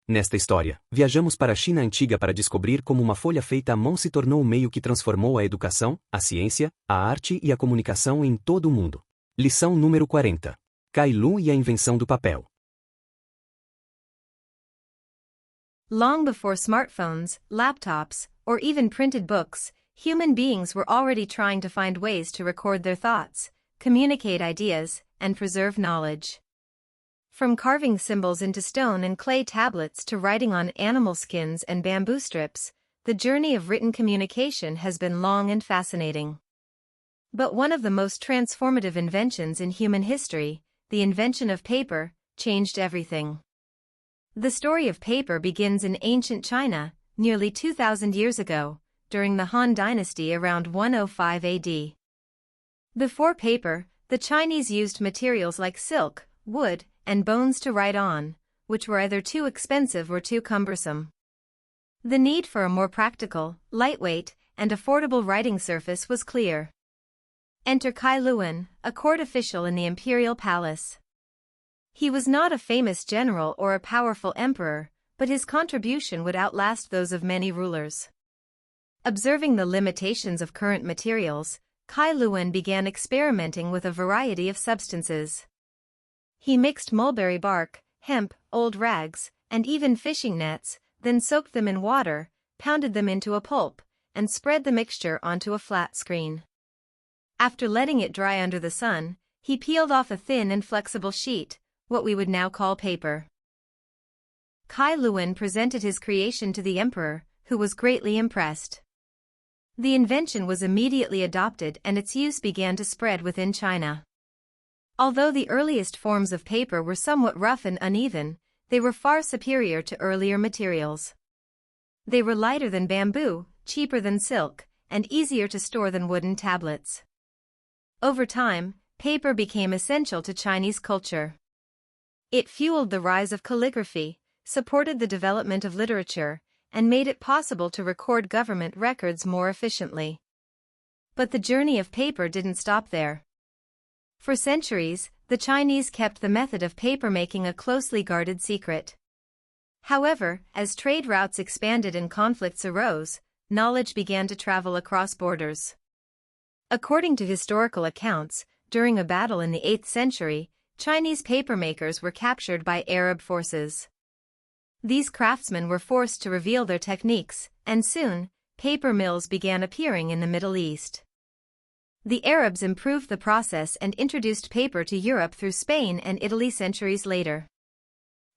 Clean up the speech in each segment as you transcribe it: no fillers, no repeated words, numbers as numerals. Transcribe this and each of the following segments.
Nesta história, viajamos para a China antiga para descobrir como uma folha feita à mão se tornou o meio que transformou a educação, a ciência, a arte e a comunicação em todo o mundo. Lição número 40. Cai Lun e a invenção do papel. Long before smartphones, laptops, or even printed books, human beings were already trying to find ways to record their thoughts, communicate ideas, and preserve knowledge. From carving symbols into stone and clay tablets to writing on animal skins and bamboo strips, the journey of written communication has been long and fascinating. But one of the most transformative inventions in human history, the invention of paper, changed everything. The story of paper begins in ancient China, nearly 2,000 years ago, during the Han Dynasty around 105 AD. Before paper, the Chinese used materials like silk, wood, and bones to write on, which were either too expensive or too cumbersome. The need for a more practical, lightweight, and affordable writing surface was clear. Enter Cai Luan, a court official in the imperial palace. He was not a famous general or a powerful emperor, but his contribution would outlast those of many rulers. Observing the limitations of current materials, Cai Luan began experimenting with a variety of substances. He mixed mulberry bark, hemp, old rags, and even fishing nets, then soaked them in water, pounded them into a pulp, and spread the mixture onto a flat screen. After letting it dry under the sun, he peeled off a thin and flexible sheet, what we would now call paper. Cai Luan presented his creation to the emperor, who was greatly impressed. The invention was immediately adopted and its use began to spread within China. Although the earliest forms of paper were somewhat rough and uneven, they were far superior to earlier materials. They were lighter than bamboo, cheaper than silk, and easier to store than wooden tablets. Over time, paper became essential to Chinese culture. It fueled the rise of calligraphy, supported the development of literature, and made it possible to record government records more efficiently. But the journey of paper didn't stop there. For centuries, the Chinese kept the method of papermaking a closely guarded secret. However, as trade routes expanded and conflicts arose, knowledge began to travel across borders. According to historical accounts, during a battle in the 8th century, Chinese papermakers were captured by Arab forces. These craftsmen were forced to reveal their techniques, and soon, paper mills began appearing in the Middle East. The Arabs improved the process and introduced paper to Europe through Spain and Italy centuries later.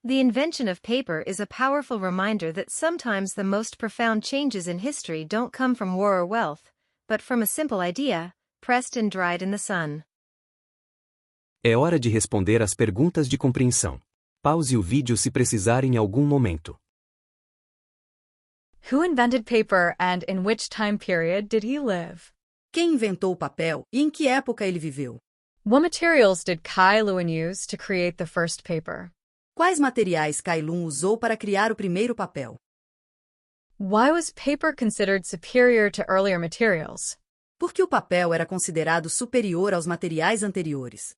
The invention of paper is a powerful reminder that sometimes the most profound changes in history don't come from war or wealth, but from a simple idea, pressed and dried in the sun. É hora de responder às perguntas de compreensão. Pause o vídeo se precisar em algum momento. Who invented paper and in which time period did he live? Quem inventou o papel e em que época ele viveu? What materials did Cai Luan use to create the first paper? Quais materiais Cai Lun usou para criar o primeiro papel? Why was paper considered superior to earlier materials? Por que o papel era considerado superior aos materiais anteriores?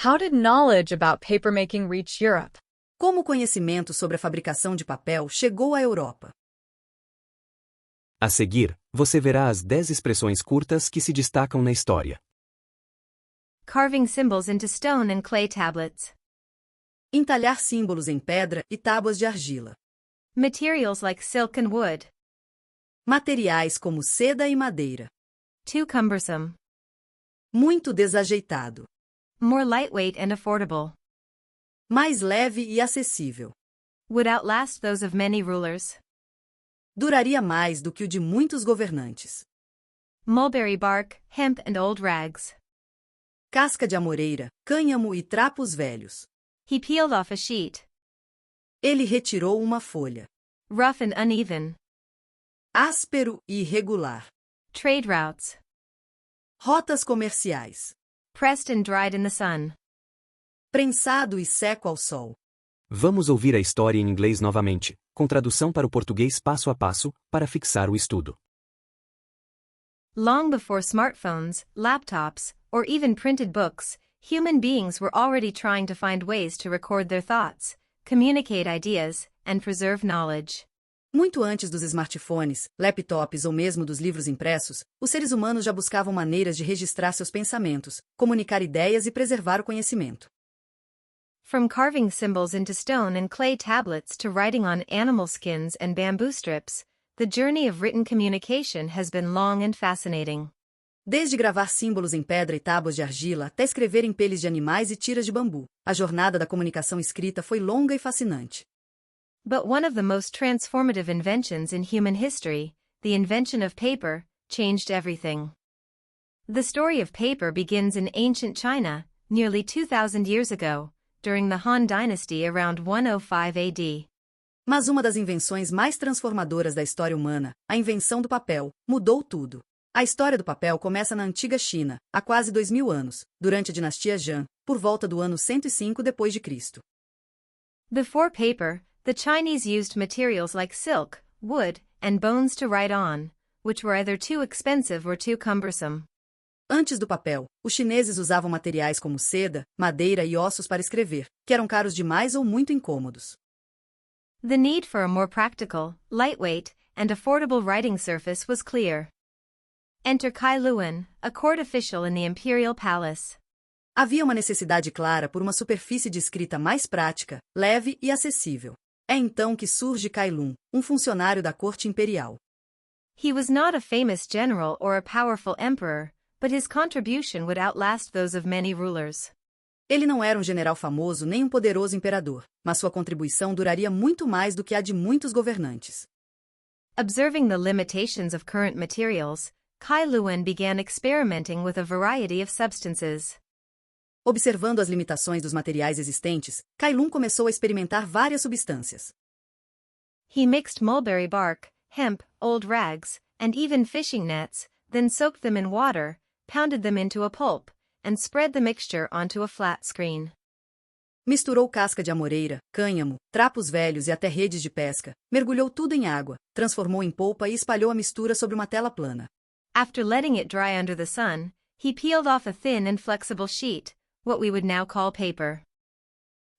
How did knowledge about papermaking reach Europe? Como o conhecimento sobre a fabricação de papel chegou à Europa? A seguir, você verá as 10 expressões curtas que se destacam na história. Carving symbols into stone and clay tablets. Entalhar símbolos em pedra e tábuas de argila. Materials like silk and wood. Materiais como seda e madeira. Too cumbersome. Muito desajeitado. More lightweight and affordable. Mais leve e acessível. Would outlast those of many rulers. Duraria mais do que o de muitos governantes. Mulberry bark, hemp and old rags. Casca de amoreira, cânhamo e trapos velhos. He peeled off a sheet. Ele retirou uma folha. Rough and uneven. Áspero e irregular. Trade routes. Rotas comerciais. Pressed and dried in the sun. Prensado e seco ao sol. Vamos ouvir a história em inglês novamente, com tradução para o português passo a passo, para fixar o estudo. Long before smartphones, laptops, or even printed books, human beings were already trying to find ways to record their thoughts, communicate ideas, and preserve knowledge. Muito antes dos smartphones, laptops ou mesmo dos livros impressos, os seres humanos já buscavam maneiras de registrar seus pensamentos, comunicar ideias e preservar o conhecimento. From carving symbols into stone and clay tablets to writing on animal skins and bamboo strips, the journey of written communication has been long and fascinating. Desde gravar símbolos em pedra e tábuas de argila até escrever em peles de animais e tiras de bambu, a jornada da comunicação escrita foi longa e fascinante. But one of the most transformative inventions in human history, the invention of paper, changed everything. The story of paper begins in ancient China, nearly 2,000 years ago, during the Han Dynasty around 105 AD. Mas uma das invenções mais transformadoras da história humana, a invenção do papel, mudou tudo. A história do papel começa na antiga China, há quase 2000 anos, durante a dinastia Zhang, por volta do ano 105 d.C. Before paper, the Chinese used materials like silk, wood, and bones to write on, which were either too expensive or too cumbersome. Antes do papel, os chineses usavam materiais como seda, madeira e ossos para escrever, que eram caros demais ou muito incômodos. The need for a more practical, lightweight, and affordable writing surface was clear. Enter Cai Luan, a court official in the imperial palace. Havia uma necessidade clara por uma superfície de escrita mais prática, leve e acessível. É então que surge Cai Lun, um funcionário da corte imperial. He was not a famous general or a powerful emperor, but his contribution would outlast those of many rulers. Ele não era um general famoso nem um poderoso imperador, mas sua contribuição duraria muito mais do que a de muitos governantes. Observing the limitations of current materials, Cai Luan began experimenting with a variety of substances. Observando as limitações dos materiais existentes, Cai Lun começou a experimentar várias substâncias. He mixed mulberry bark, hemp, old rags, and even fishing nets, then soaked them in water, pounded them into a pulp, and spread the mixture onto a flat screen. Misturou casca de amoreira, cânhamo, trapos velhos e até redes de pesca, mergulhou tudo em água, transformou em polpa e espalhou a mistura sobre uma tela plana. After letting it dry under the sun, he peeled off a thin and flexible sheet, what we would now call paper.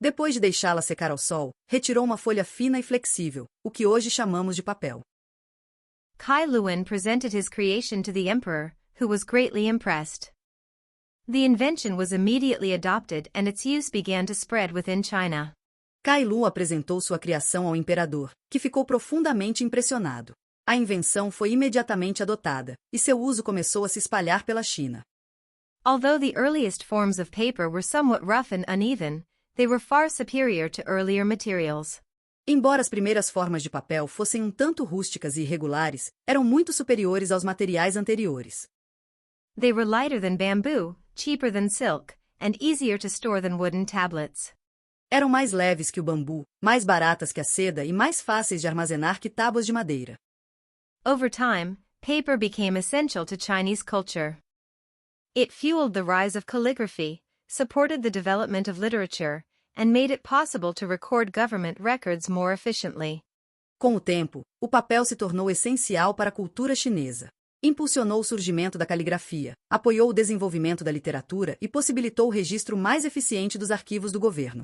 Depois de deixá-la secar ao sol, retirou uma folha fina e flexível, o que hoje chamamos de papel. Cai Luan presented his creation to the emperor, who was greatly impressed. The invention was immediately adopted and its use began to spread within China. Cai Lun apresentou sua criação ao imperador, que ficou profundamente impressionado. A invenção foi imediatamente adotada, e seu uso começou a se espalhar pela China. Although the earliest forms of paper were somewhat rough and uneven, they were far superior to earlier materials. Embora as primeiras formas de papel fossem um tanto rústicas e irregulares, eram muito superiores aos materiais anteriores. They were lighter than bamboo, cheaper than silk, and easier to store than wooden tablets. Eram mais leves que o bambu, mais baratas que a seda e mais fáceis de armazenar que tábuas de madeira. Over time, paper became essential to Chinese culture. It fueled the rise of calligraphy, supported the development of literature, and made it possible to record government records more efficiently. Com o tempo, o papel se tornou essencial para a cultura chinesa. Impulsionou o surgimento da caligrafia, apoiou o desenvolvimento da literatura e possibilitou o registro mais eficiente dos arquivos do governo.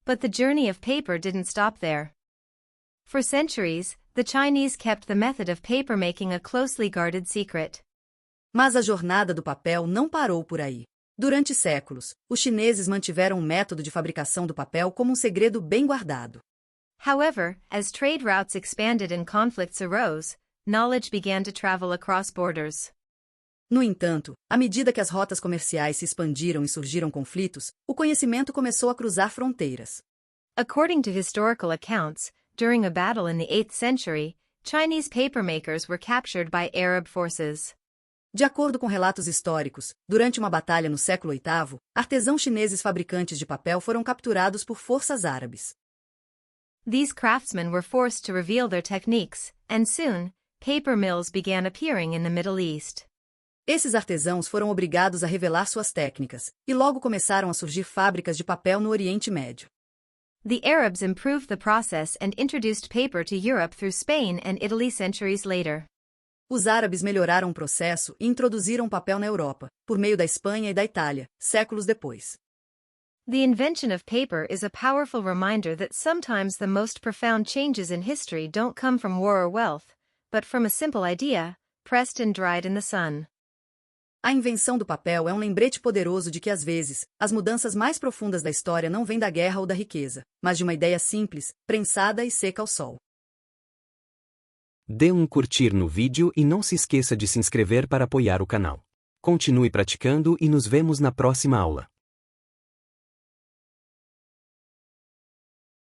But the journey of paper didn't stop there. For centuries, the Chinese kept the method of papermaking a closely guarded secret. Mas a jornada do papel não parou por aí. Durante séculos, os chineses mantiveram o método de fabricação do papel como um segredo bem guardado. However, as trade routes expanded and conflicts arose, knowledge began to travel across borders. No entanto, à medida que as rotas comerciais se expandiram e surgiram conflitos, o conhecimento começou a cruzar fronteiras. According to historical accounts, during a battle in the 8th century, Chinese papermakers were captured by Arab forces. De acordo com relatos históricos, durante uma batalha no século VIII, artesãos chineses fabricantes de papel foram capturados por forças árabes. These craftsmen were forced to reveal their techniques, and soon, paper mills began appearing in the Middle East. Esses artesãos foram obrigados a revelar suas técnicas, e logo começaram a surgir fábricas de papel no Oriente Médio. The Arabs improved the process and introduced paper to Europe through Spain and Italy centuries later. Os árabes melhoraram o processo e introduziram o papel na Europa, por meio da Espanha e da Itália, séculos depois. The invention of paper is a powerful reminder that sometimes the most profound changes in history don't come from war or wealth, but from a simple idea, pressed and dried in the sun. A invenção do papel é um lembrete poderoso de que, às vezes, as mudanças mais profundas da história não vêm da guerra ou da riqueza, mas de uma ideia simples, prensada e seca ao sol. Dê um curtir no vídeo e não se esqueça de se inscrever para apoiar o canal. Continue praticando e nos vemos na próxima aula.